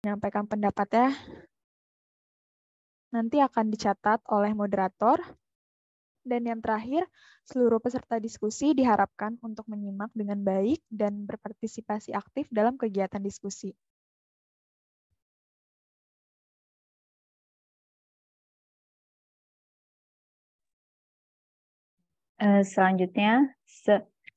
menyampaikan pendapatnya nanti akan dicatat oleh moderator. Dan yang terakhir, seluruh peserta diskusi diharapkan untuk menyimak dengan baik dan berpartisipasi aktif dalam kegiatan diskusi. Selanjutnya,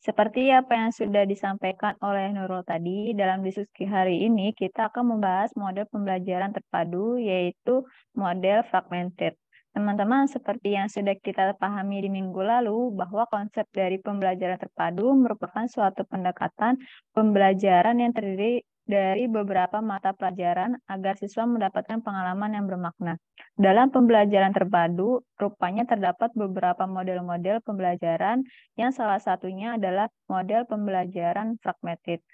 seperti apa yang sudah disampaikan oleh Nurul tadi, dalam diskusi hari ini kita akan membahas model pembelajaran terpadu, yaitu model fragmented. Teman-teman, seperti yang sudah kita pahami di minggu lalu, bahwa konsep dari pembelajaran terpadu merupakan suatu pendekatan pembelajaran yang terdiri dari beberapa mata pelajaran agar siswa mendapatkan pengalaman yang bermakna. Dalam pembelajaran terpadu, rupanya terdapat beberapa model-model pembelajaran yang salah satunya adalah model pembelajaran fragmented.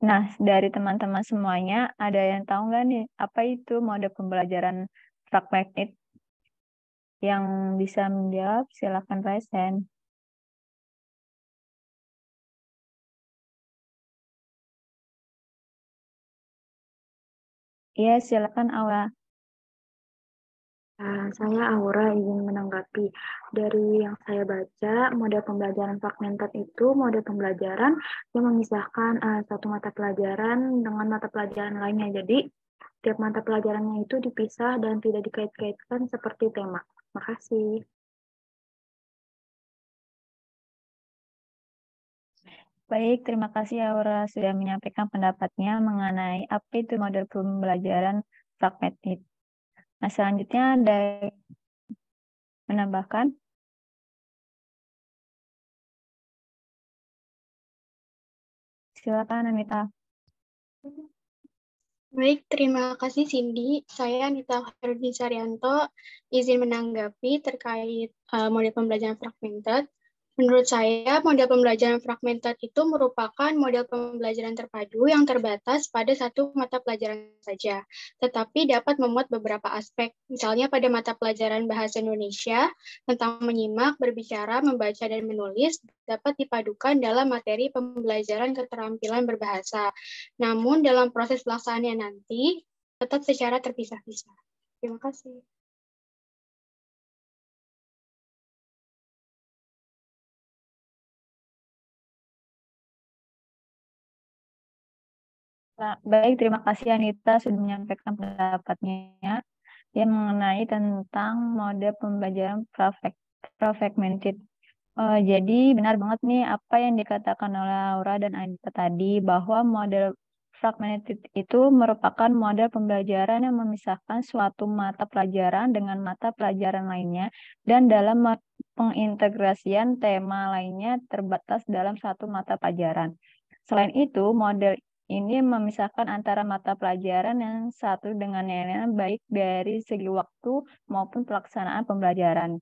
Nah, dari teman-teman semuanya, ada yang tahu nggak nih, apa itu model pembelajaran fragmented? Yang bisa menjawab, silakan raise hand. Iya, silakan Aura. Saya Aura izin menanggapi. Dari yang saya baca, model pembelajaran fragmented itu model pembelajaran yang memisahkan satu mata pelajaran dengan mata pelajaran lainnya. Jadi, tiap mata pelajarannya itu dipisah dan tidak dikait-kaitkan seperti tema. Makasih. Baik, terima kasih Aura sudah menyampaikan pendapatnya mengenai apa itu model pembelajaran fragmented. Nah, selanjutnya ada menambahkan. Silakan Anita. Baik, terima kasih Cindy. Saya Anita Herdi Saryanto, izin menanggapi terkait model pembelajaran fragmented. Menurut saya, model pembelajaran fragmented itu merupakan model pembelajaran terpadu yang terbatas pada satu mata pelajaran saja, tetapi dapat memuat beberapa aspek. Misalnya pada mata pelajaran Bahasa Indonesia, tentang menyimak, berbicara, membaca, dan menulis, dapat dipadukan dalam materi pembelajaran keterampilan berbahasa. Namun dalam proses pelaksanaannya nanti, tetap secara terpisah-pisah. Terima kasih. Nah, baik, terima kasih Anita sudah menyampaikan pendapatnya yang mengenai tentang model pembelajaran fragmented. Jadi benar banget nih apa yang dikatakan oleh Laura dan Anita tadi, bahwa model fragmented itu merupakan model pembelajaran yang memisahkan suatu mata pelajaran dengan mata pelajaran lainnya, dan dalam pengintegrasian tema lainnya terbatas dalam satu mata pelajaran. Selain itu, model ini memisahkan antara mata pelajaran yang satu dengan yang lain, baik dari segi waktu maupun pelaksanaan pembelajaran.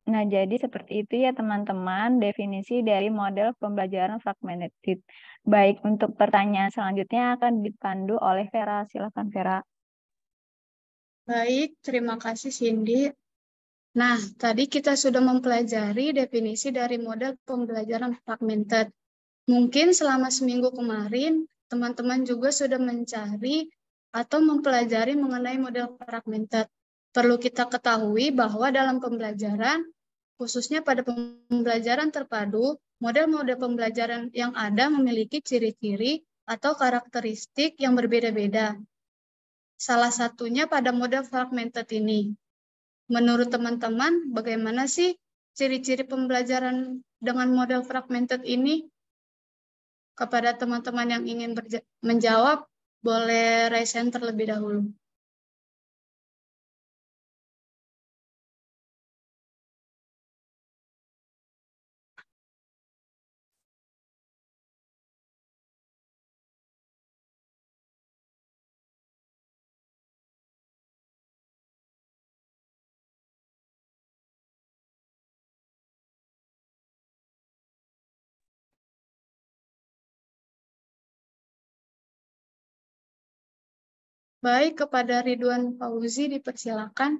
Nah, jadi seperti itu ya teman-teman definisi dari model pembelajaran fragmented. Baik, untuk pertanyaan selanjutnya akan dipandu oleh Vera. Silakan Vera. Baik, terima kasih Cindy. Nah, tadi kita sudah mempelajari definisi dari model pembelajaran fragmented. Mungkin selama seminggu kemarin, teman-teman juga sudah mencari atau mempelajari mengenai model fragmented. Perlu kita ketahui bahwa dalam pembelajaran, khususnya pada pembelajaran terpadu, model-model pembelajaran yang ada memiliki ciri-ciri atau karakteristik yang berbeda-beda. Salah satunya pada model fragmented ini. Menurut teman-teman, bagaimana sih ciri-ciri pembelajaran dengan model fragmented ini? Kepada teman-teman yang ingin menjawab, boleh raise hand terlebih dahulu. Baik, kepada Ridwan Fauzi dipersilakan.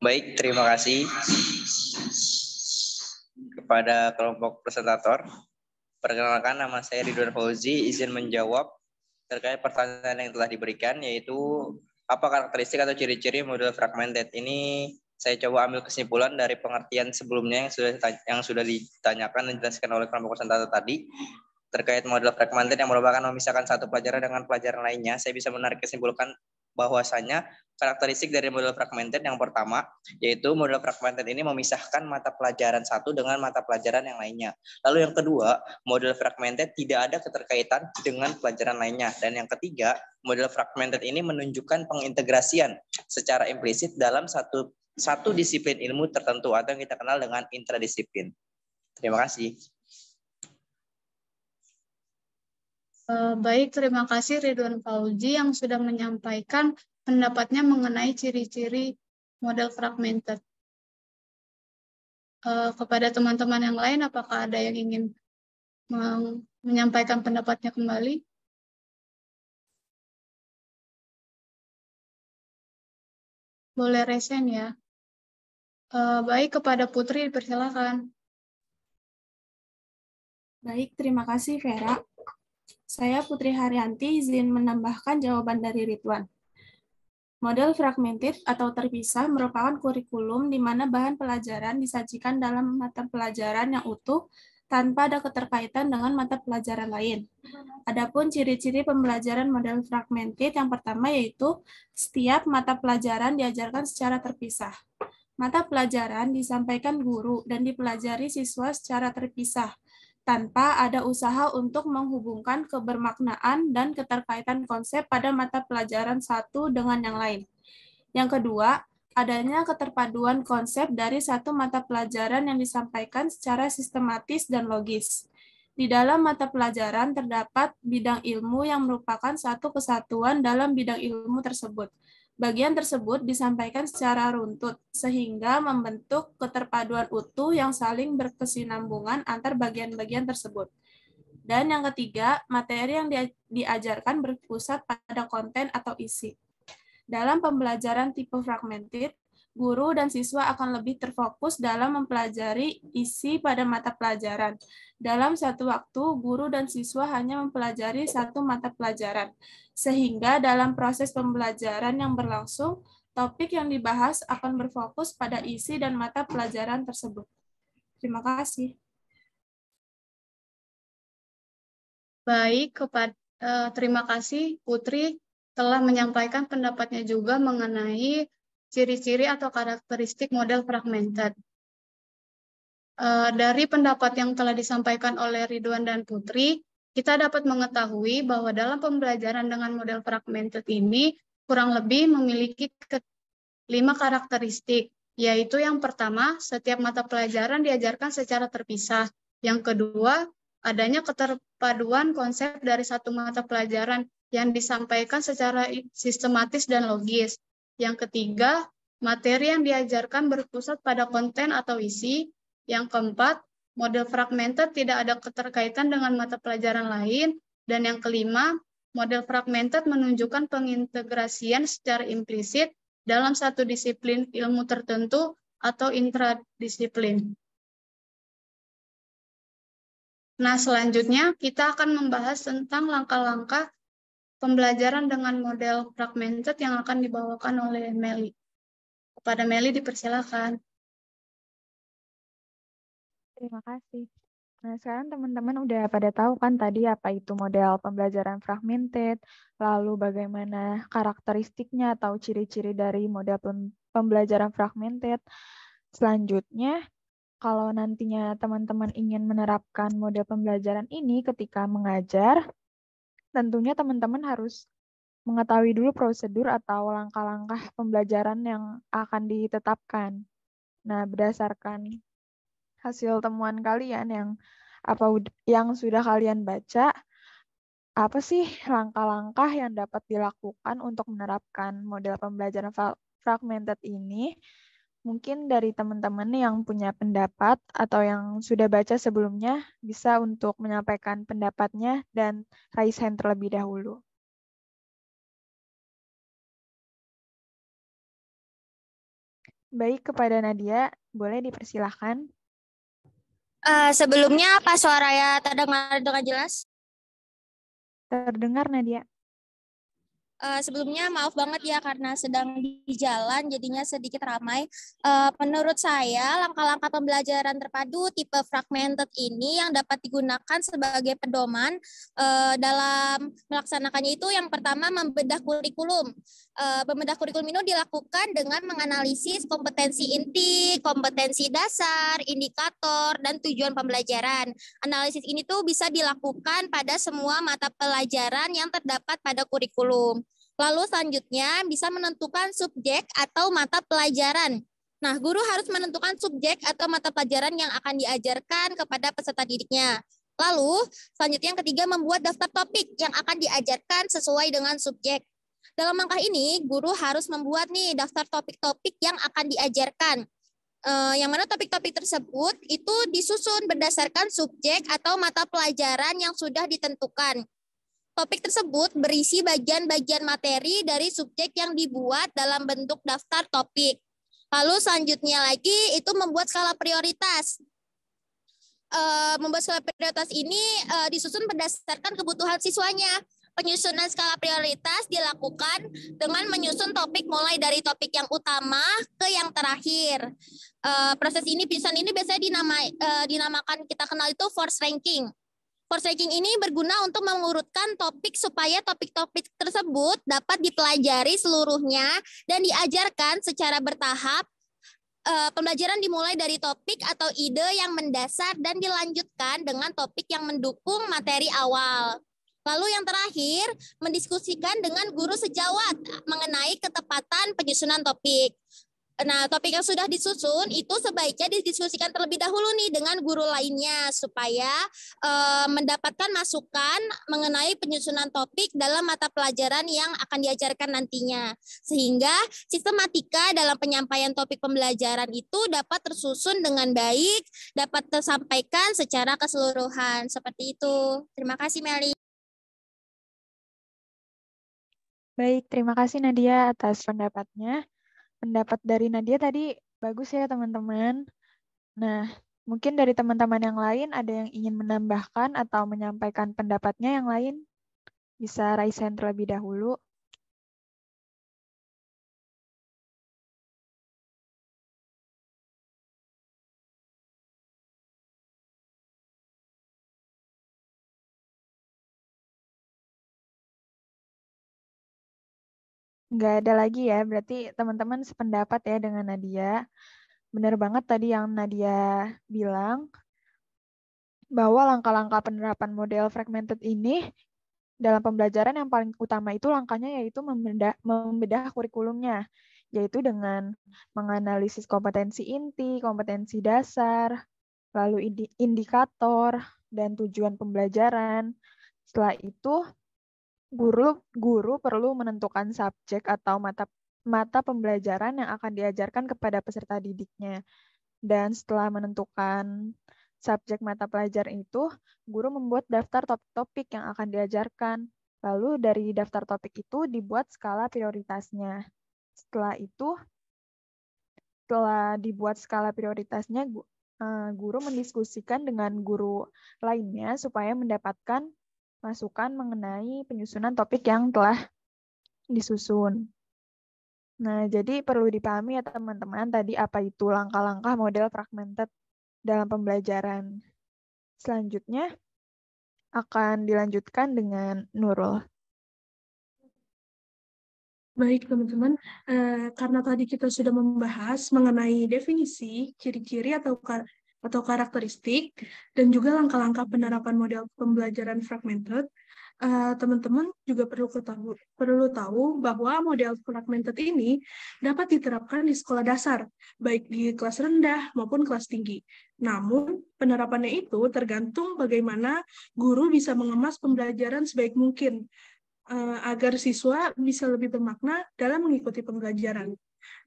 Baik, terima kasih kepada kelompok presentator. Perkenalkan, nama saya Ridwan Fauzi, izin menjawab terkait pertanyaan yang telah diberikan, yaitu apa karakteristik atau ciri-ciri model fragmented. Ini saya coba ambil kesimpulan dari pengertian sebelumnya yang sudah ditanyakan dan dijelaskan oleh kelompok Nusantara tadi. Terkait model fragmented yang merupakan memisahkan satu pelajaran dengan pelajaran lainnya, saya bisa menarik kesimpulan bahwasanya karakteristik dari model fragmented yang pertama, yaitu model fragmented ini memisahkan mata pelajaran satu dengan mata pelajaran yang lainnya. Lalu yang kedua, model fragmented tidak ada keterkaitan dengan pelajaran lainnya. Dan yang ketiga, model fragmented ini menunjukkan pengintegrasian secara implisit dalam satu disiplin ilmu tertentu atau yang kita kenal dengan intradisiplin. Terima kasih. Baik, terima kasih Ridwan Fauzi yang sudah menyampaikan pendapatnya mengenai ciri-ciri model fragmented. Kepada teman-teman yang lain, apakah ada yang ingin menyampaikan pendapatnya kembali? Boleh resen ya. Baik, kepada Putri, persilakan. Baik, terima kasih Vera. Saya Putri Haryanti, izin menambahkan jawaban dari Ridwan. Model fragmented atau terpisah merupakan kurikulum di mana bahan pelajaran disajikan dalam mata pelajaran yang utuh tanpa ada keterkaitan dengan mata pelajaran lain. Adapun ciri-ciri pembelajaran model fragmented yang pertama yaitu setiap mata pelajaran diajarkan secara terpisah. Mata pelajaran disampaikan guru dan dipelajari siswa secara terpisah, tanpa ada usaha untuk menghubungkan kebermaknaan dan keterkaitan konsep pada mata pelajaran satu dengan yang lain. Yang kedua, adanya keterpaduan konsep dari satu mata pelajaran yang disampaikan secara sistematis dan logis. Di dalam mata pelajaran terdapat bidang ilmu yang merupakan satu kesatuan dalam bidang ilmu tersebut. Bagian tersebut disampaikan secara runtut, sehingga membentuk keterpaduan utuh yang saling berkesinambungan antar bagian-bagian tersebut. Dan yang ketiga, materi yang diajarkan berpusat pada konten atau isi. Dalam pembelajaran tipe fragmented, guru dan siswa akan lebih terfokus dalam mempelajari isi pada mata pelajaran. Dalam satu waktu, guru dan siswa hanya mempelajari satu mata pelajaran, sehingga dalam proses pembelajaran yang berlangsung, topik yang dibahas akan berfokus pada isi dan mata pelajaran tersebut. Terima kasih. Baik, terima kasih Putri telah menyampaikan pendapatnya juga mengenai ciri-ciri atau karakteristik model fragmented. Dari pendapat yang telah disampaikan oleh Ridwan dan Putri, kita dapat mengetahui bahwa dalam pembelajaran dengan model fragmented ini kurang lebih memiliki 5 karakteristik, yaitu yang pertama, setiap mata pelajaran diajarkan secara terpisah. Yang kedua, adanya keterpaduan konsep dari satu mata pelajaran yang disampaikan secara sistematis dan logis. Yang ketiga, materi yang diajarkan berpusat pada konten atau isi. Yang keempat, model fragmented tidak ada keterkaitan dengan mata pelajaran lain. Dan yang kelima, model fragmented menunjukkan pengintegrasian secara implisit dalam satu disiplin ilmu tertentu atau intradisiplin. Nah, selanjutnya kita akan membahas tentang langkah-langkah pembelajaran dengan model fragmented yang akan dibawakan oleh Meli. Kepada Meli dipersilakan. Terima kasih. Nah, sekarang teman-teman udah pada tahu kan tadi apa itu model pembelajaran fragmented, lalu bagaimana karakteristiknya atau ciri-ciri dari model pembelajaran fragmented. Selanjutnya, kalau nantinya teman-teman ingin menerapkan model pembelajaran ini ketika mengajar, tentunya teman-teman harus mengetahui dulu prosedur atau langkah-langkah pembelajaran yang akan ditetapkan. Nah, berdasarkan hasil temuan kalian yang sudah kalian baca, apa sih langkah-langkah yang dapat dilakukan untuk menerapkan model pembelajaran fragmented ini? Mungkin dari teman-teman yang punya pendapat atau yang sudah baca sebelumnya bisa untuk menyampaikan pendapatnya dan raise hand terlebih dahulu. Baik, kepada Nadia, boleh dipersilahkan. Sebelumnya apa suaranya terdengar dengan jelas? Terdengar, Nadia. Sebelumnya maaf banget ya karena sedang di jalan jadinya sedikit ramai. Menurut saya langkah-langkah pembelajaran terpadu tipe fragmented ini yang dapat digunakan sebagai pedoman dalam melaksanakannya itu yang pertama membedah kurikulum. Membedah kurikulum ini dilakukan dengan menganalisis kompetensi inti, kompetensi dasar, indikator, dan tujuan pembelajaran. Analisis ini tuh bisa dilakukan pada semua mata pelajaran yang terdapat pada kurikulum. Lalu selanjutnya bisa menentukan subjek atau mata pelajaran. Nah, guru harus menentukan subjek atau mata pelajaran yang akan diajarkan kepada peserta didiknya. Lalu, selanjutnya yang ketiga membuat daftar topik yang akan diajarkan sesuai dengan subjek. Dalam langkah ini, guru harus membuat nih daftar topik-topik yang akan diajarkan. Yang mana topik-topik tersebut itu disusun berdasarkan subjek atau mata pelajaran yang sudah ditentukan. Topik tersebut berisi bagian-bagian materi dari subjek yang dibuat dalam bentuk daftar topik. Lalu selanjutnya lagi itu membuat skala prioritas. Membuat skala prioritas ini disusun berdasarkan kebutuhan siswanya. Penyusunan skala prioritas dilakukan dengan menyusun topik mulai dari topik yang utama ke yang terakhir. Proses ini, penyusunan ini biasanya dinamakan kita kenal itu force ranking. Force ranking ini berguna untuk mengurutkan topik supaya topik-topik tersebut dapat dipelajari seluruhnya dan diajarkan secara bertahap. Pembelajaran dimulai dari topik atau ide yang mendasar dan dilanjutkan dengan topik yang mendukung materi awal. Lalu yang terakhir, mendiskusikan dengan guru sejawat mengenai ketepatan penyusunan topik. Nah, topik yang sudah disusun itu sebaiknya didiskusikan terlebih dahulu nih dengan guru lainnya supaya mendapatkan masukan mengenai penyusunan topik dalam mata pelajaran yang akan diajarkan nantinya. Sehingga sistematika dalam penyampaian topik pembelajaran itu dapat tersusun dengan baik, dapat tersampaikan secara keseluruhan. Seperti itu. Terima kasih, Meli. Baik, terima kasih Nadia atas pendapatnya. Pendapat dari Nadia tadi bagus ya teman-teman. Nah, mungkin dari teman-teman yang lain ada yang ingin menambahkan atau menyampaikan pendapatnya yang lain. Bisa raise hand terlebih dahulu. Nggak ada lagi ya, berarti teman-teman sependapat ya dengan Nadia. Benar banget tadi yang Nadia bilang, bahwa langkah-langkah penerapan model fragmented ini dalam pembelajaran yang paling utama itu langkahnya yaitu membedah kurikulumnya, yaitu dengan menganalisis kompetensi inti, kompetensi dasar, lalu indikator, dan tujuan pembelajaran. Setelah itu, guru perlu menentukan subjek atau mata pembelajaran yang akan diajarkan kepada peserta didiknya. Dan setelah menentukan subjek mata pelajaran itu, guru membuat daftar topik-topik yang akan diajarkan. Lalu dari daftar topik itu dibuat skala prioritasnya. Setelah dibuat skala prioritasnya, guru mendiskusikan dengan guru lainnya supaya mendapatkan masukan mengenai penyusunan topik yang telah disusun. Nah, jadi perlu dipahami ya teman-teman tadi apa itu langkah-langkah model fragmented dalam pembelajaran. Selanjutnya akan dilanjutkan dengan Nurul. Baik teman-teman, karena tadi kita sudah membahas mengenai definisi, ciri-ciri atau karakteristik, dan juga langkah-langkah penerapan model pembelajaran fragmented, teman-teman juga perlu tahu bahwa model fragmented ini dapat diterapkan di sekolah dasar, baik di kelas rendah maupun kelas tinggi. Namun, penerapannya itu tergantung bagaimana guru bisa mengemas pembelajaran sebaik mungkin, agar siswa bisa lebih bermakna dalam mengikuti pembelajaran.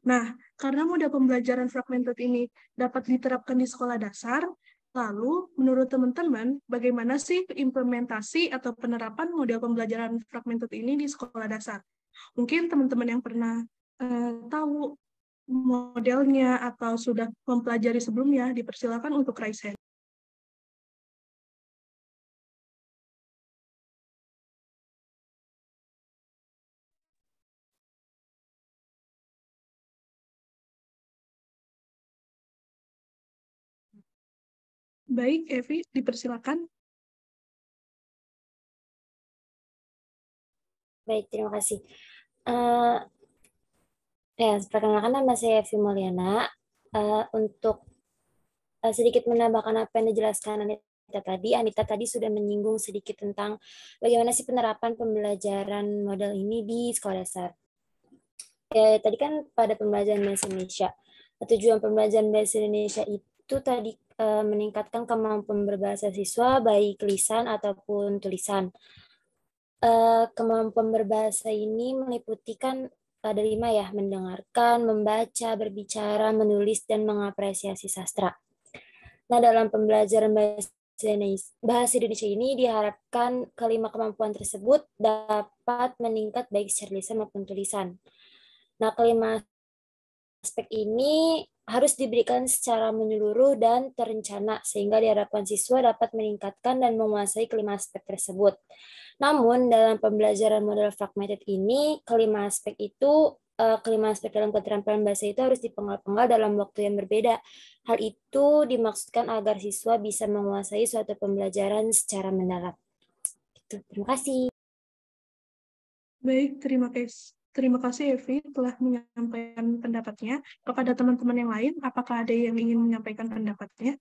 Nah, karena model pembelajaran fragmented ini dapat diterapkan di sekolah dasar, lalu menurut teman-teman, bagaimana sih implementasi atau penerapan model pembelajaran fragmented ini di sekolah dasar? Mungkin teman-teman yang pernah tahu modelnya atau sudah mempelajari sebelumnya, dipersilakan untuk raise hand. Baik, Evi, dipersilakan. Baik, terima kasih. Ya, perkenalkan nama saya Evi Mulyana. Untuk sedikit menambahkan apa yang dijelaskan Anita tadi sudah menyinggung sedikit tentang bagaimana sih penerapan pembelajaran model ini di sekolah dasar. Ya, tadi kan pada pembelajaran bahasa Indonesia. Tujuan pembelajaran bahasa Indonesia itu tadi meningkatkan kemampuan berbahasa siswa baik lisan ataupun tulisan. Kemampuan berbahasa ini meliputi kan ada 5 ya, mendengarkan, membaca, berbicara, menulis, dan mengapresiasi sastra. Nah, dalam pembelajaran bahasa Indonesia ini diharapkan kelima kemampuan tersebut dapat meningkat baik secara lisan maupun tulisan. Nah, kelima aspek ini harus diberikan secara menyeluruh dan terencana sehingga diharapkan siswa dapat meningkatkan dan menguasai kelima aspek tersebut. Namun dalam pembelajaran model fragmented ini kelima aspek dalam keterampilan bahasa itu harus dipenggal-penggal dalam waktu yang berbeda. Hal itu dimaksudkan agar siswa bisa menguasai suatu pembelajaran secara mendalam. Terima kasih. Baik, terima kasih Evi telah menyampaikan pendapatnya. Kepada teman-teman yang lain, apakah ada yang ingin menyampaikan pendapatnya?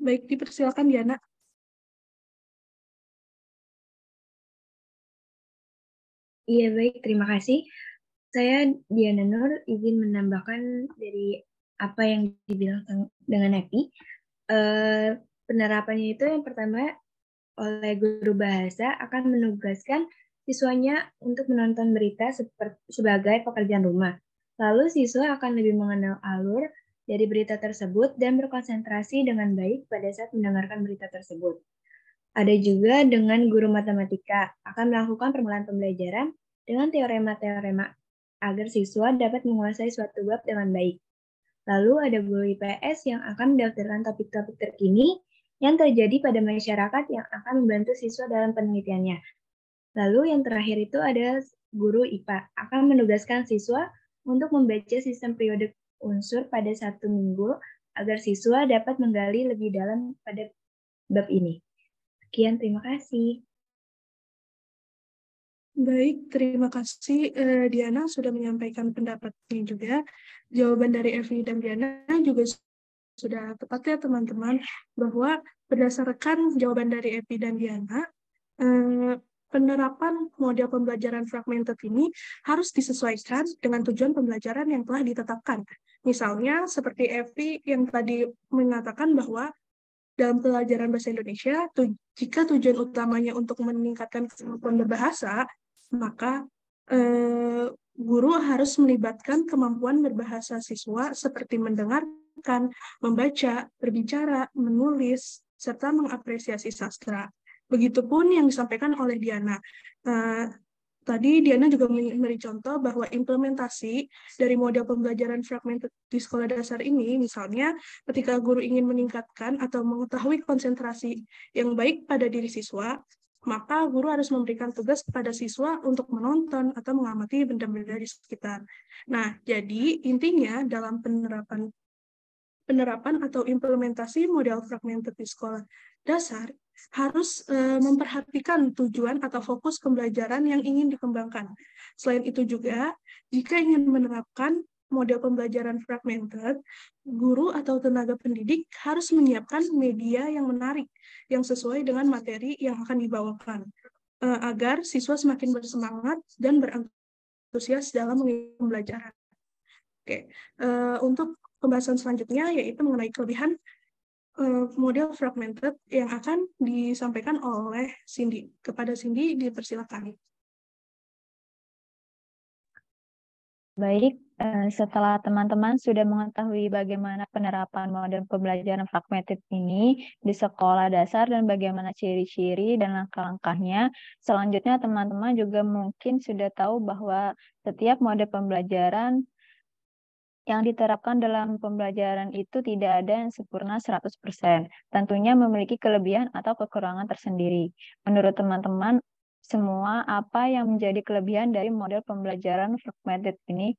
Baik, dipersilakan Diana. Iya, baik. Terima kasih. Saya Diana Nur, izin menambahkan dari apa yang dibilang dengan Evi. Penerapannya itu yang pertama, oleh guru bahasa akan menugaskan siswanya untuk menonton berita sebagai pekerjaan rumah. Lalu siswa akan lebih mengenal alur dari berita tersebut dan berkonsentrasi dengan baik pada saat mendengarkan berita tersebut. Ada juga dengan guru matematika akan melakukan permulaan pembelajaran dengan teorema-teorema agar siswa dapat menguasai suatu bab dengan baik. Lalu ada guru IPS yang akan mendaftarkan topik-topik terkini yang terjadi pada masyarakat yang akan membantu siswa dalam penelitiannya. Lalu yang terakhir itu ada guru IPA akan menugaskan siswa untuk membaca sistem periodik unsur pada 1 minggu agar siswa dapat menggali lebih dalam pada bab ini. Sekian, terima kasih. Baik, terima kasih Diana sudah menyampaikan pendapatnya juga. Jawaban dari Evi dan Diana juga sudah tepat ya teman-teman, bahwa berdasarkan jawaban dari Evi dan Diana, penerapan model pembelajaran fragmented ini harus disesuaikan dengan tujuan pembelajaran yang telah ditetapkan. Misalnya seperti Evi yang tadi mengatakan bahwa dalam pelajaran bahasa Indonesia, jika tujuan utamanya untuk meningkatkan kemampuan berbahasa, maka guru harus melibatkan kemampuan berbahasa siswa seperti mendengarkan, membaca, berbicara, menulis, serta mengapresiasi sastra. Begitupun yang disampaikan oleh Diana. Tadi Diana juga memberi contoh bahwa implementasi dari model pembelajaran fragmented di sekolah dasar ini, misalnya ketika guru ingin meningkatkan atau mengetahui konsentrasi yang baik pada diri siswa, maka guru harus memberikan tugas kepada siswa untuk menonton atau mengamati benda-benda di sekitar. Nah, jadi intinya dalam penerapan atau implementasi model fragmented di sekolah dasar harus memperhatikan tujuan atau fokus pembelajaran yang ingin dikembangkan. Selain itu juga, jika ingin menerapkan model pembelajaran fragmented, guru atau tenaga pendidik harus menyiapkan media yang menarik, yang sesuai dengan materi yang akan dibawakan, agar siswa semakin bersemangat dan berantusias dalam pembelajaran. Oke, untuk pembahasan selanjutnya yaitu mengenai kelebihan model fragmented yang akan disampaikan oleh Cindy. Kepada Cindy, dipersilakan. Baik, setelah teman-teman sudah mengetahui bagaimana penerapan model pembelajaran fragmented ini di sekolah dasar dan bagaimana ciri-ciri dan langkah-langkahnya, selanjutnya teman-teman juga mungkin sudah tahu bahwa setiap model pembelajaran yang diterapkan dalam pembelajaran itu tidak ada yang sempurna 100%. Tentunya memiliki kelebihan atau kekurangan tersendiri. Menurut teman-teman, semua apa yang menjadi kelebihan dari model pembelajaran fragmented ini?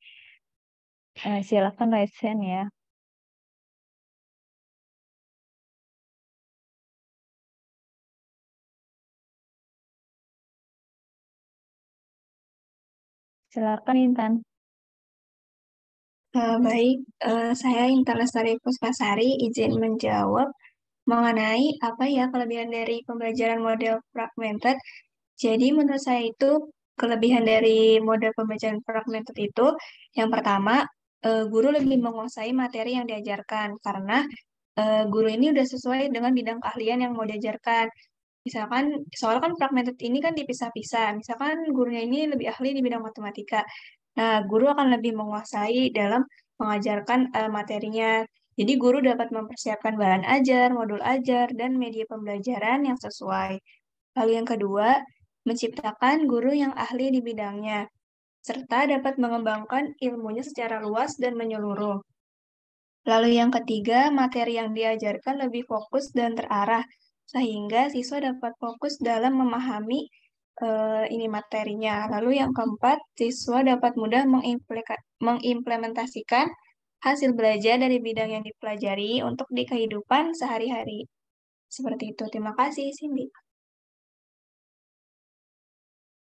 Silakan raise hand ya. Silakan Intan. Baik, saya Intan Lestari Puspasari izin menjawab mengenai apa ya kelebihan dari pembelajaran model fragmented. Jadi menurut saya itu kelebihan dari model pembelajaran fragmented itu yang pertama, guru lebih menguasai materi yang diajarkan karena guru ini udah sesuai dengan bidang keahlian yang mau diajarkan. Misalkan, soalnya kan fragmented ini kan dipisah-pisah. Misalkan gurunya ini lebih ahli di bidang matematika. Nah, guru akan lebih menguasai dalam mengajarkan materinya. Jadi, guru dapat mempersiapkan bahan ajar, modul ajar, dan media pembelajaran yang sesuai. Lalu yang kedua, menciptakan guru yang ahli di bidangnya, serta dapat mengembangkan ilmunya secara luas dan menyeluruh. Lalu yang ketiga, materi yang diajarkan lebih fokus dan terarah, sehingga siswa dapat fokus dalam memahami ini materinya. Lalu yang keempat, siswa dapat mudah mengimplementasikan hasil belajar dari bidang yang dipelajari untuk di kehidupan sehari-hari. Seperti itu. Terima kasih, Cindy.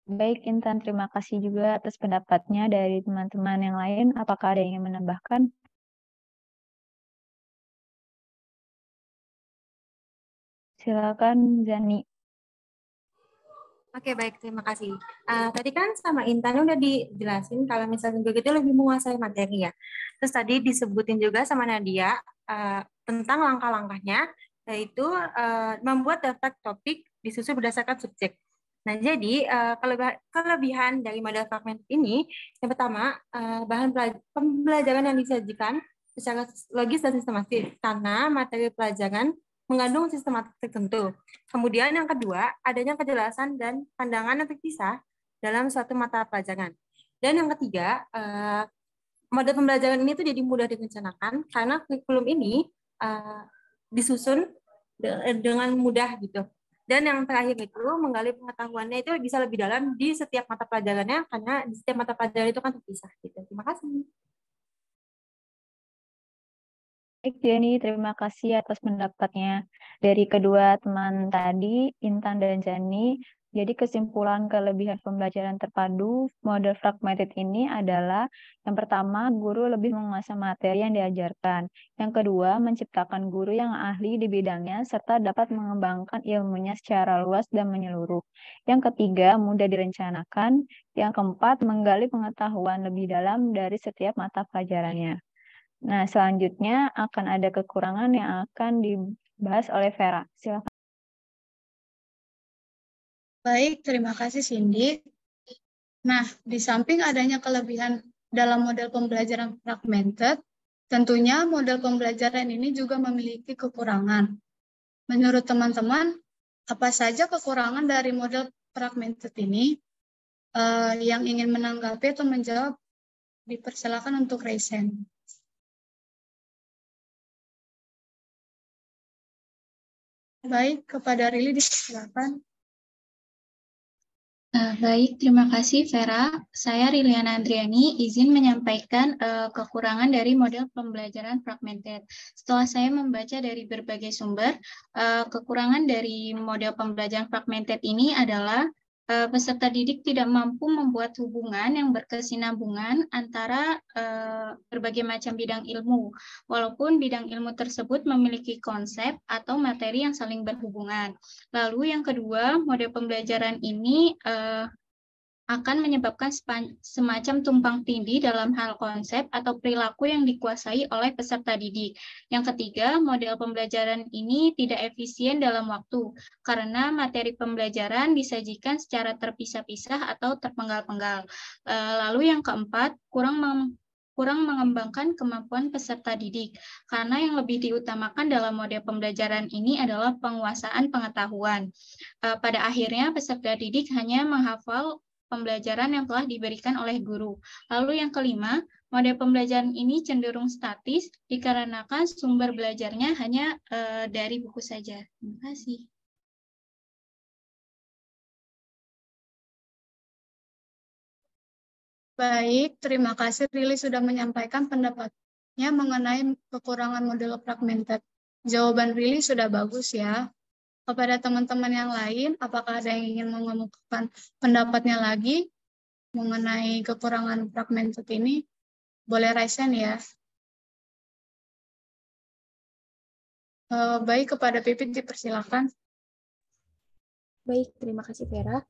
Baik, Intan. Terima kasih juga atas pendapatnya dari teman-teman yang lain. Apakah ada yang ingin menambahkan? Silakan, Zani. Oke, baik. Terima kasih. Tadi kan sama Intan udah dijelasin kalau misalnya juga itu lebih menguasai materi ya. Terus tadi disebutin juga sama Nadia tentang langkah-langkahnya, yaitu membuat daftar topik disusun berdasarkan subjek. Nah, jadi kelebihan dari model fragment ini, yang pertama, bahan pembelajaran yang disajikan secara logis dan sistematis, karena materi pelajaran mengandung sistematik tertentu. Kemudian yang kedua, adanya kejelasan dan pandangan yang terpisah dalam suatu mata pelajaran. Dan yang ketiga, model pembelajaran ini tuh jadi mudah direncanakan karena kurikulum ini disusun dengan mudah gitu. Dan yang terakhir itu menggali pengetahuannya itu bisa lebih dalam di setiap mata pelajarannya karena di setiap mata pelajaran itu kan terpisah gitu. Terima kasih. Baik, Jenny, terima kasih atas pendapatnya dari kedua teman tadi, Intan dan Jani. Jadi kesimpulan kelebihan pembelajaran terpadu model fragmented ini adalah yang pertama, guru lebih menguasai materi yang diajarkan. Yang kedua, menciptakan guru yang ahli di bidangnya serta dapat mengembangkan ilmunya secara luas dan menyeluruh. Yang ketiga, mudah direncanakan. Yang keempat, menggali pengetahuan lebih dalam dari setiap mata pelajarannya. Nah, selanjutnya akan ada kekurangan yang akan dibahas oleh Vera. Silakan. Baik, terima kasih Cindy. Nah, di samping adanya kelebihan dalam model pembelajaran fragmented, tentunya model pembelajaran ini juga memiliki kekurangan. Menurut teman-teman, apa saja kekurangan dari model fragmented ini? Yang ingin menanggapi atau menjawab, dipersilakan untuk raise hand. Baik, kepada Rili disilakan. Baik, terima kasih Vera. Saya Riliana Andriani, izin menyampaikan kekurangan dari model pembelajaran fragmented. Setelah saya membaca dari berbagai sumber, kekurangan dari model pembelajaran fragmented ini adalah peserta didik tidak mampu membuat hubungan yang berkesinambungan antara berbagai macam bidang ilmu, walaupun bidang ilmu tersebut memiliki konsep atau materi yang saling berhubungan. Lalu yang kedua, model pembelajaran ini akan menyebabkan semacam tumpang tindih dalam hal konsep atau perilaku yang dikuasai oleh peserta didik. Yang ketiga, model pembelajaran ini tidak efisien dalam waktu karena materi pembelajaran disajikan secara terpisah-pisah atau terpenggal-penggal. Lalu yang keempat, kurang mengembangkan kemampuan peserta didik, karena yang lebih diutamakan dalam model pembelajaran ini adalah penguasaan pengetahuan. Pada akhirnya, peserta didik hanya menghafal pembelajaran yang telah diberikan oleh guru. Lalu yang kelima, model pembelajaran ini cenderung statis dikarenakan sumber belajarnya hanya dari buku saja. Terima kasih. Baik, terima kasih Rili sudah menyampaikan pendapatnya mengenai kekurangan model fragmented. Jawaban Rili sudah bagus ya. Kepada teman-teman yang lain, apakah ada yang ingin mengumumkan pendapatnya lagi? mengenai kekurangan fragmented ini, boleh raise hand ya. Baik, kepada Pipit dipersilakan. Baik, terima kasih Vera.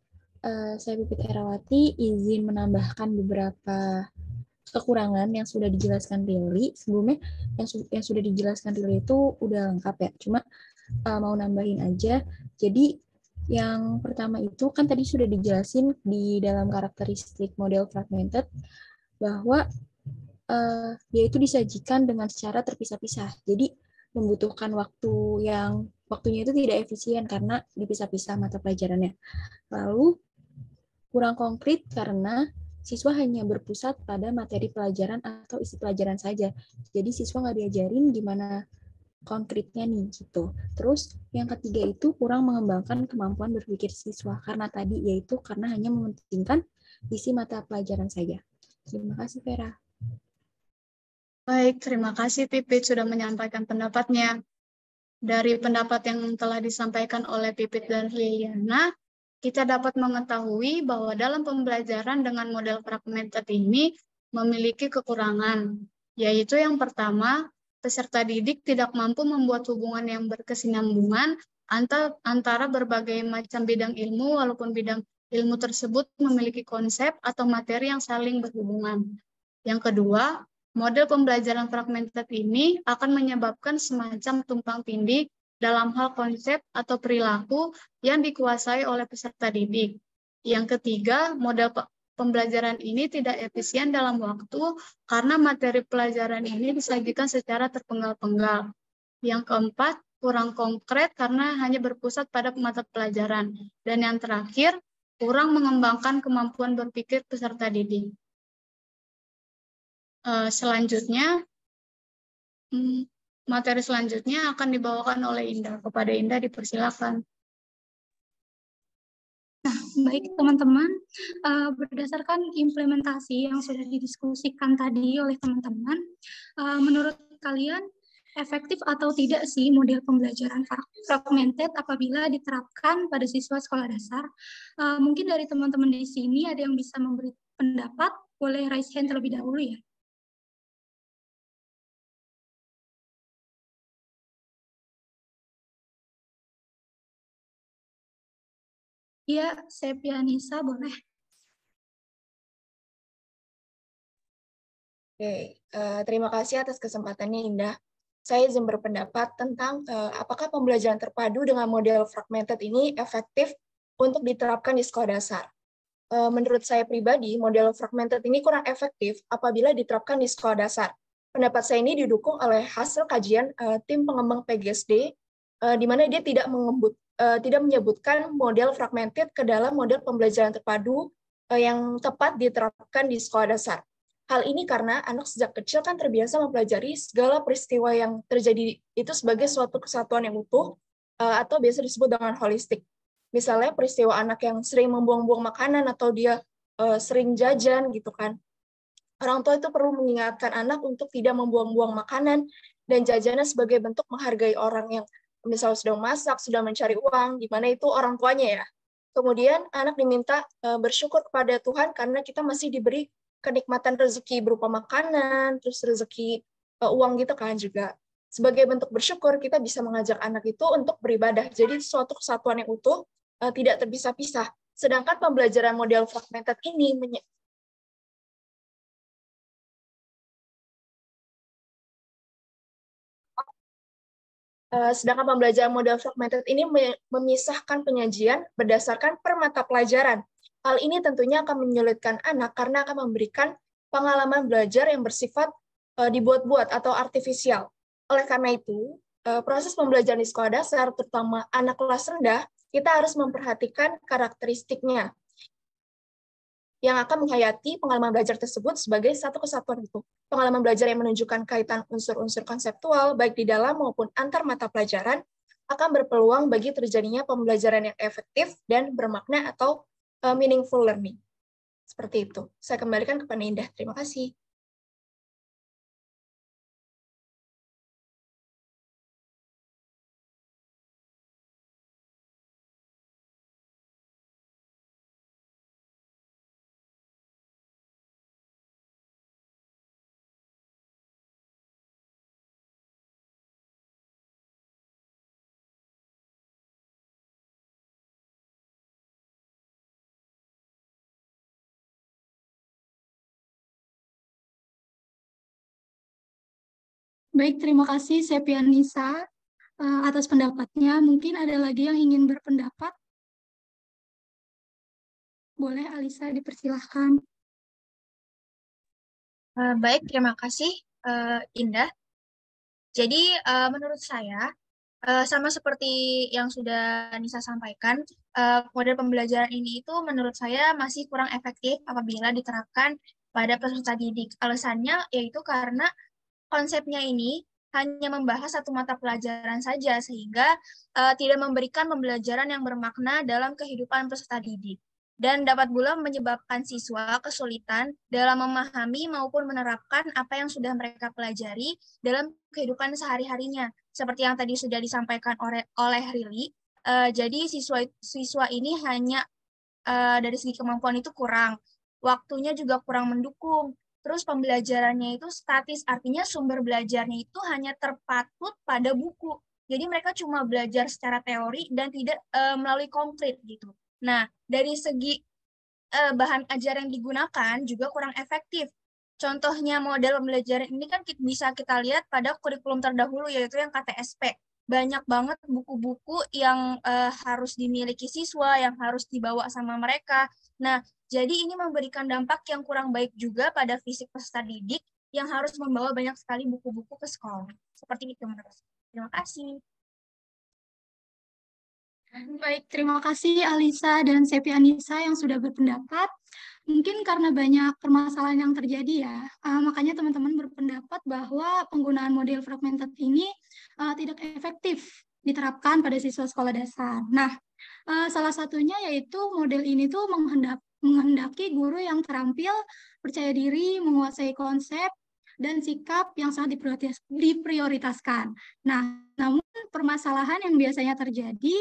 Saya Pipit Erawati, izin menambahkan beberapa kekurangan yang sudah dijelaskan Rili. Sebelumnya yang sudah dijelaskan Rili itu udah lengkap ya, cuma mau nambahin aja. Jadi yang pertama itu kan tadi sudah dijelasin di dalam karakteristik model fragmented bahwa dia itu disajikan dengan secara terpisah-pisah. Jadi membutuhkan waktunya itu tidak efisien karena dipisah-pisah mata pelajarannya. Lalu kurang konkret karena siswa hanya berpusat pada materi pelajaran atau isi pelajaran saja. Jadi siswa nggak diajarin gimana konkretnya nih gitu. Terus yang ketiga itu kurang mengembangkan kemampuan berpikir siswa karena tadi yaitu karena hanya mementingkan isi mata pelajaran saja. Terima kasih Vera. Baik, terima kasih Pipit sudah menyampaikan pendapatnya. Dari pendapat yang telah disampaikan oleh Pipit dan Liliana, kita dapat mengetahui bahwa dalam pembelajaran dengan model fragmented ini memiliki kekurangan, yaitu yang pertama, peserta didik tidak mampu membuat hubungan yang berkesinambungan antara berbagai macam bidang ilmu, walaupun bidang ilmu tersebut memiliki konsep atau materi yang saling berhubungan. Yang kedua, model pembelajaran fragmented ini akan menyebabkan semacam tumpang tindih dalam hal konsep atau perilaku yang dikuasai oleh peserta didik. Yang ketiga, model pembelajaran ini tidak efisien dalam waktu karena materi pelajaran ini disajikan secara terpenggal-penggal. Yang keempat, kurang konkret karena hanya berpusat pada mata pelajaran. Dan yang terakhir, kurang mengembangkan kemampuan berpikir peserta didik. Selanjutnya, materi selanjutnya akan dibawakan oleh Indah. Kepada Indah dipersilakan. Nah, baik teman-teman, berdasarkan implementasi yang sudah didiskusikan tadi oleh teman-teman, menurut kalian efektif atau tidak sih model pembelajaran fragmented apabila diterapkan pada siswa sekolah dasar? Mungkin dari teman-teman di sini ada yang bisa memberi pendapat, boleh raise hand terlebih dahulu ya. Iya, Septianisa boleh. Oke, terima kasih atas kesempatannya Indah. Saya izin berpendapat tentang apakah pembelajaran terpadu dengan model fragmented ini efektif untuk diterapkan di sekolah dasar. Menurut saya pribadi, model fragmented ini kurang efektif apabila diterapkan di sekolah dasar. Pendapat saya ini didukung oleh hasil kajian tim pengembang PGSD, di mana dia tidak menyebutkan model fragmented ke dalam model pembelajaran terpadu yang tepat diterapkan di sekolah dasar. Hal ini karena anak sejak kecil kan terbiasa mempelajari segala peristiwa yang terjadi itu sebagai suatu kesatuan yang utuh atau biasa disebut dengan holistik. Misalnya peristiwa anak yang sering membuang-buang makanan atau dia sering jajan gitu kan. Orang tua itu perlu mengingatkan anak untuk tidak membuang-buang makanan dan jajanan sebagai bentuk menghargai orang yang misalnya sudah masak, sudah mencari uang, di mana itu orang tuanya ya. Kemudian anak diminta bersyukur kepada Tuhan karena kita masih diberi kenikmatan rezeki berupa makanan, terus rezeki uang gitu kan juga. Sebagai bentuk bersyukur, kita bisa mengajak anak itu untuk beribadah. Jadi suatu kesatuan yang utuh, tidak terpisah-pisah. Sedangkan pembelajaran model fragmented ini memisahkan penyajian berdasarkan per mata pelajaran. Hal ini tentunya akan menyulitkan anak karena akan memberikan pengalaman belajar yang bersifat dibuat-buat atau artifisial. Oleh karena itu, proses pembelajaran di sekolah dasar, terutama anak kelas rendah, kita harus memperhatikan karakteristiknya yang akan menghayati pengalaman belajar tersebut sebagai satu kesatuan itu. Pengalaman belajar yang menunjukkan kaitan unsur-unsur konseptual, baik di dalam maupun antar mata pelajaran, akan berpeluang bagi terjadinya pembelajaran yang efektif dan bermakna atau meaningful learning. Seperti itu. Saya kembalikan kepada Indah. Terima kasih. Baik, terima kasih Septianisa atas pendapatnya. Mungkin ada lagi yang ingin berpendapat? Boleh, Alisa, dipersilahkan. Baik, terima kasih Indah. Jadi menurut saya, sama seperti yang sudah Nisa sampaikan, model pembelajaran ini itu menurut saya masih kurang efektif apabila diterapkan pada peserta didik. Alasannya yaitu karena konsepnya ini hanya membahas satu mata pelajaran saja, sehingga tidak memberikan pembelajaran yang bermakna dalam kehidupan peserta didik. Dan dapat pula menyebabkan siswa kesulitan dalam memahami maupun menerapkan apa yang sudah mereka pelajari dalam kehidupan sehari-harinya. Seperti yang tadi sudah disampaikan oleh Rili, jadi siswa ini hanya dari segi kemampuan itu kurang, waktunya juga kurang mendukung. Terus pembelajarannya itu statis, artinya sumber belajarnya itu hanya terpatut pada buku. Jadi mereka cuma belajar secara teori dan tidak melalui konkret gitu. Nah, dari segi bahan ajar yang digunakan juga kurang efektif. Contohnya model pembelajaran ini kan bisa kita lihat pada kurikulum terdahulu, yaitu yang KTSP. Banyak banget buku-buku yang harus dimiliki siswa, yang harus dibawa sama mereka. Nah, jadi ini memberikan dampak yang kurang baik juga pada fisik peserta didik yang harus membawa banyak sekali buku-buku ke sekolah. Seperti itu menurut saya. Terima kasih. Baik, terima kasih Alisa dan Septianisa yang sudah berpendapat. Mungkin karena banyak permasalahan yang terjadi ya, makanya teman-teman berpendapat bahwa penggunaan model fragmented ini tidak efektif diterapkan pada siswa sekolah dasar. Nah, salah satunya yaitu model ini tuh menghendaki guru yang terampil, percaya diri, menguasai konsep, dan sikap yang sangat diprioritaskan. Nah, namun permasalahan yang biasanya terjadi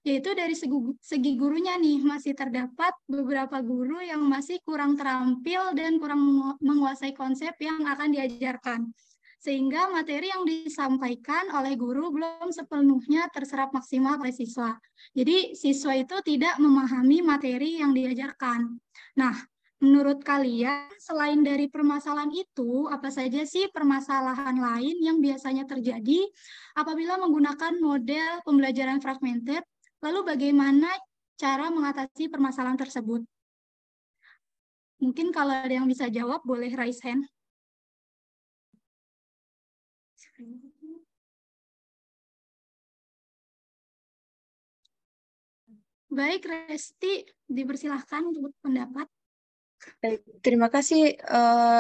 yaitu dari segi gurunya nih, masih terdapat beberapa guru yang masih kurang terampil dan kurang menguasai konsep yang akan diajarkan. Sehingga materi yang disampaikan oleh guru belum sepenuhnya terserap maksimal oleh siswa. Jadi siswa itu tidak memahami materi yang diajarkan. Nah, menurut kalian, selain dari permasalahan itu, apa saja sih permasalahan lain yang biasanya terjadi apabila menggunakan model pembelajaran fragmented? Lalu bagaimana cara mengatasi permasalahan tersebut? Mungkin kalau ada yang bisa jawab, boleh raise hand. Baik, Resti, dipersilahkan untuk pendapat. Baik, terima kasih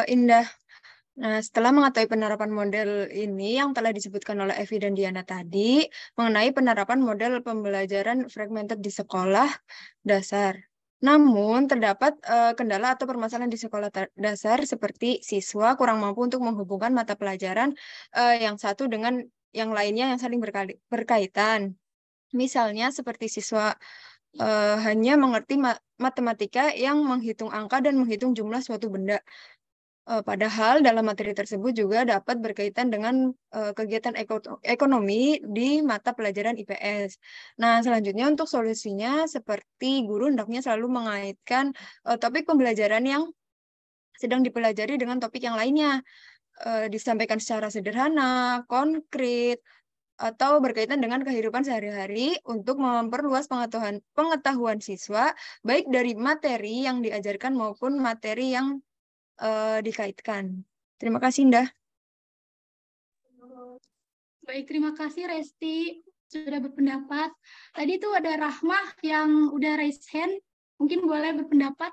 Indah. Nah, setelah mengetahui penerapan model ini yang telah disebutkan oleh Evi dan Diana tadi, mengenai penerapan model pembelajaran fragmented di sekolah dasar. Namun, terdapat kendala atau permasalahan di sekolah dasar seperti siswa kurang mampu untuk menghubungkan mata pelajaran yang satu dengan yang lainnya yang saling berkaitan. Misalnya, seperti siswa hanya mengerti matematika yang menghitung angka dan menghitung jumlah suatu benda. Padahal dalam materi tersebut juga dapat berkaitan dengan kegiatan ekonomi di mata pelajaran IPS. Nah, selanjutnya untuk solusinya seperti guru hendaknya selalu mengaitkan topik pembelajaran yang sedang dipelajari dengan topik yang lainnya. Disampaikan secara sederhana, konkret, atau berkaitan dengan kehidupan sehari-hari untuk memperluas pengetahuan siswa, baik dari materi yang diajarkan maupun materi yang dikaitkan. Terima kasih, Indah. Baik, terima kasih Resti sudah berpendapat. Tadi tuh ada Rahmah yang udah raise hand. Mungkin boleh berpendapat.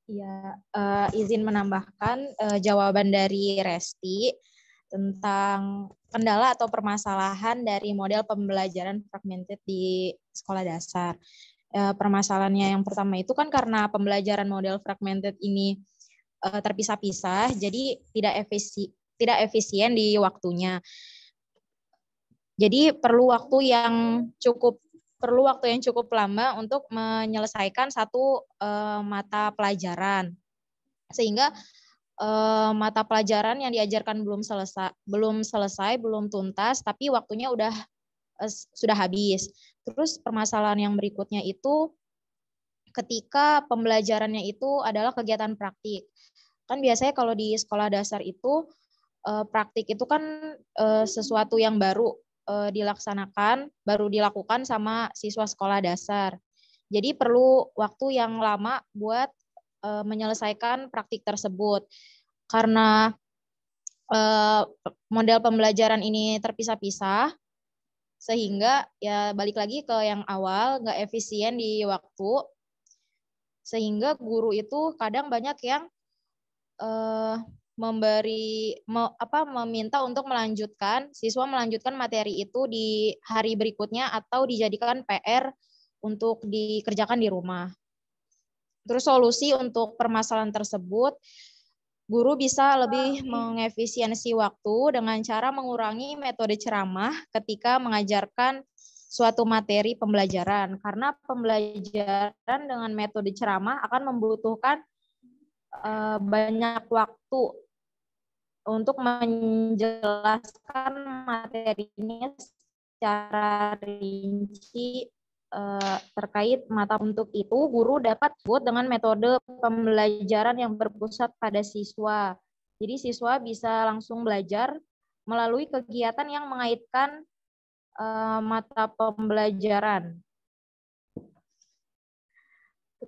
Ya, izin menambahkan jawaban dari Resti tentang kendala atau permasalahan dari model pembelajaran fragmented di sekolah dasar. Permasalahannya yang pertama itu kan karena pembelajaran model fragmented ini terpisah-pisah, jadi tidak efisien di waktunya. Jadi perlu waktu yang cukup lama untuk menyelesaikan satu mata pelajaran, sehingga mata pelajaran yang diajarkan belum tuntas, tapi waktunya sudah habis. Terus permasalahan yang berikutnya itu ketika pembelajarannya itu adalah kegiatan praktik. Kan biasanya kalau di sekolah dasar itu praktik itu kan sesuatu yang baru baru dilakukan sama siswa sekolah dasar. Jadi perlu waktu yang lama buat menyelesaikan praktik tersebut. Karena model pembelajaran ini terpisah-pisah, sehingga ya balik lagi ke yang awal, nggak efisien di waktu, sehingga guru itu kadang banyak yang meminta untuk siswa melanjutkan materi itu di hari berikutnya atau dijadikan PR untuk dikerjakan di rumah. Terus solusi untuk permasalahan tersebut, guru bisa lebih mengefisiensi waktu dengan cara mengurangi metode ceramah ketika mengajarkan suatu materi pembelajaran. Karena pembelajaran dengan metode ceramah akan membutuhkan banyak waktu untuk menjelaskan materinya secara rinci terkait mata. Untuk itu, guru dapat buat dengan metode pembelajaran yang berpusat pada siswa. Jadi siswa bisa langsung belajar melalui kegiatan yang mengaitkan mata pembelajaran.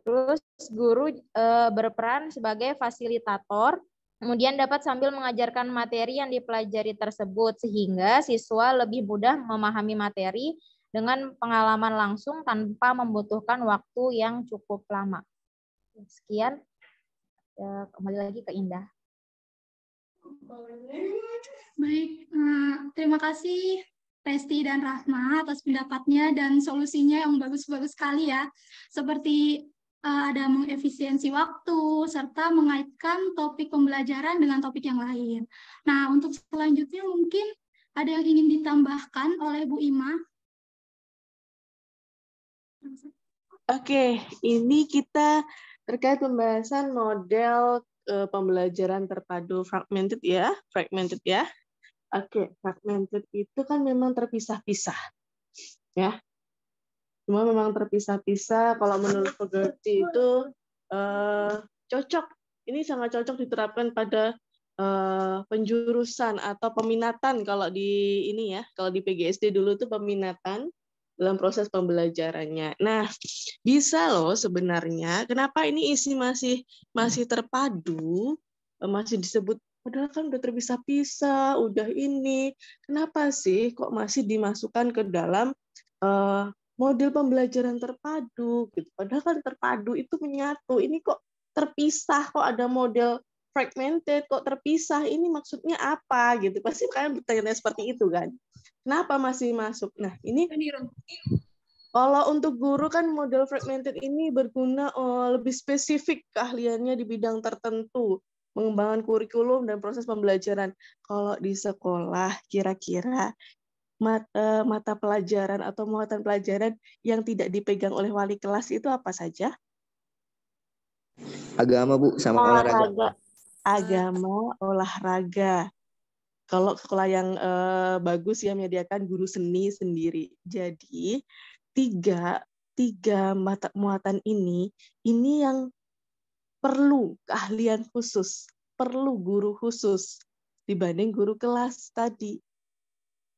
Terus guru berperan sebagai fasilitator, kemudian dapat sambil mengajarkan materi yang dipelajari tersebut, sehingga siswa lebih mudah memahami materi dengan pengalaman langsung tanpa membutuhkan waktu yang cukup lama. Sekian, kembali lagi ke Indah. Baik, terima kasih Resti dan Rahma atas pendapatnya dan solusinya yang bagus-bagus sekali ya. Seperti ada mengefisiensi waktu, serta mengaitkan topik pembelajaran dengan topik yang lain. Nah, untuk selanjutnya mungkin ada yang ingin ditambahkan oleh Bu Ima. Oke, ini kita terkait pembahasan model pembelajaran terpadu fragmented ya. Oke, fragmented itu kan memang terpisah-pisah. Ya. Cuma memang terpisah-pisah. Kalau menurut Fogarty itu cocok. Ini sangat cocok diterapkan pada penjurusan atau peminatan kalau di ini ya, kalau di PGSD dulu itu peminatan dalam proses pembelajarannya. Nah, bisa loh sebenarnya. Kenapa ini isi masih terpadu, masih disebut padahal kan udah terpisah-pisah, udah ini. Kenapa sih kok masih dimasukkan ke dalam model pembelajaran terpadu gitu. Padahal kan terpadu itu menyatu. Ini kok terpisah, kok ada model fragmented, kok terpisah. Ini maksudnya apa gitu. Pasti kalian bertanya seperti itu kan. Kenapa masih masuk? Nah, ini kalau untuk guru kan model fragmented ini berguna lebih spesifik keahliannya di bidang tertentu, mengembangkan kurikulum dan proses pembelajaran. Kalau di sekolah kira-kira mata pelajaran atau muatan pelajaran yang tidak dipegang oleh wali kelas itu apa saja? Agama, Bu, sama olahraga. Agama, olahraga. Kalau sekolah yang bagus ya menyediakan guru seni sendiri. Jadi tiga mata muatan ini yang perlu keahlian khusus, perlu guru khusus dibanding guru kelas tadi,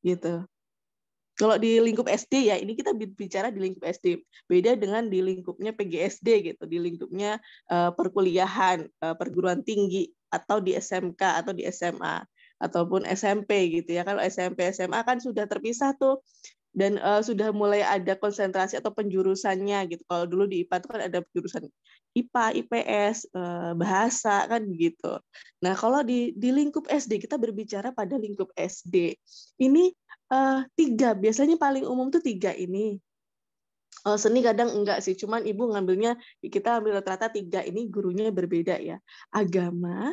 gitu. Kalau di lingkup SD ya, ini kita bicara di lingkup SD. Beda dengan di lingkupnya PGSD gitu, di lingkupnya perkuliahan, perguruan tinggi, atau di SMK atau di SMA, ataupun SMP gitu ya. Kalau SMP, SMA kan sudah terpisah tuh, dan sudah mulai ada konsentrasi atau penjurusannya gitu. Kalau dulu di IPA itu kan ada jurusan IPA, IPS, bahasa kan gitu. Nah, kalau di lingkup SD, kita berbicara pada lingkup SD. Ini tiga, biasanya paling umum tuh tiga ini. Seni kadang enggak sih, cuman ibu ngambilnya, kita ambil rata-rata tiga ini gurunya berbeda ya. Agama,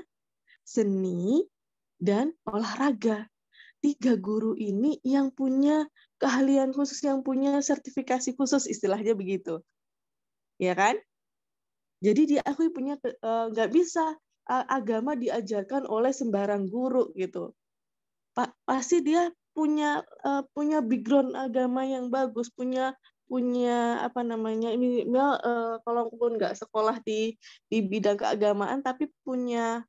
seni, dan olahraga. Tiga guru ini yang punya keahlian khusus, yang punya sertifikasi khusus, istilahnya begitu. Ya kan? Jadi diakui punya, nggak bisa agama diajarkan oleh sembarang guru gitu. Pasti dia punya background agama yang bagus, punya apa namanya, ini kalaupun nggak sekolah di bidang keagamaan tapi punya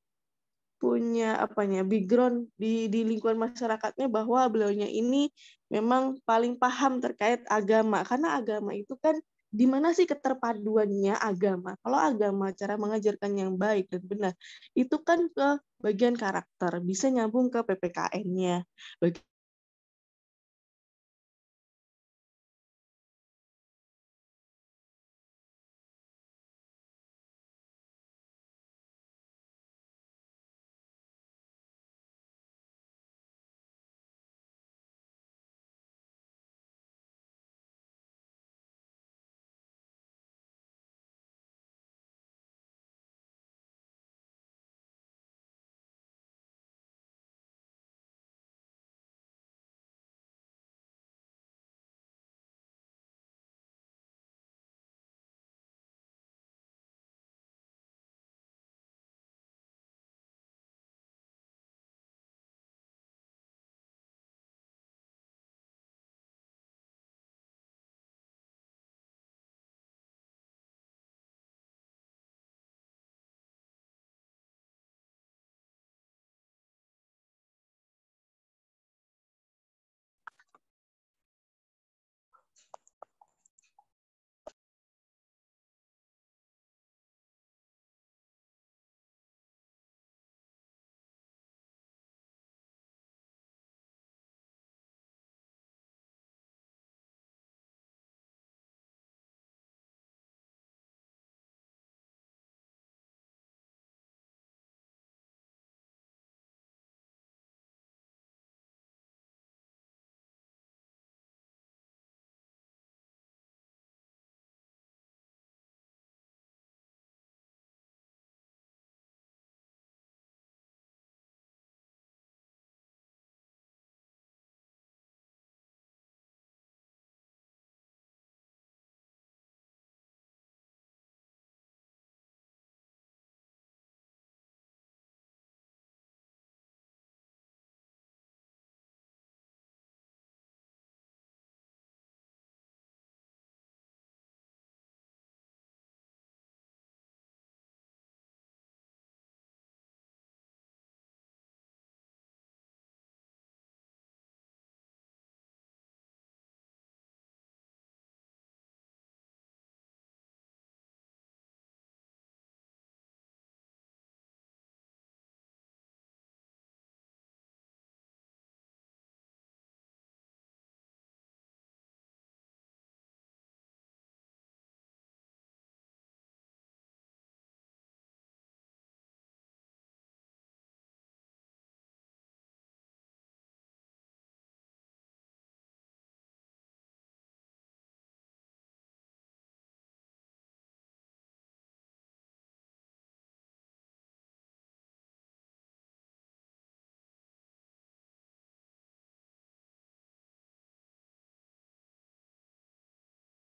punya background di lingkungan masyarakatnya bahwa beliaunya ini memang paling paham terkait agama, karena agama itu kan di mana sih keterpaduannya agama. Kalau agama cara mengajarkan yang baik dan benar itu kan ke bagian karakter, bisa nyambung ke PPKN-nya.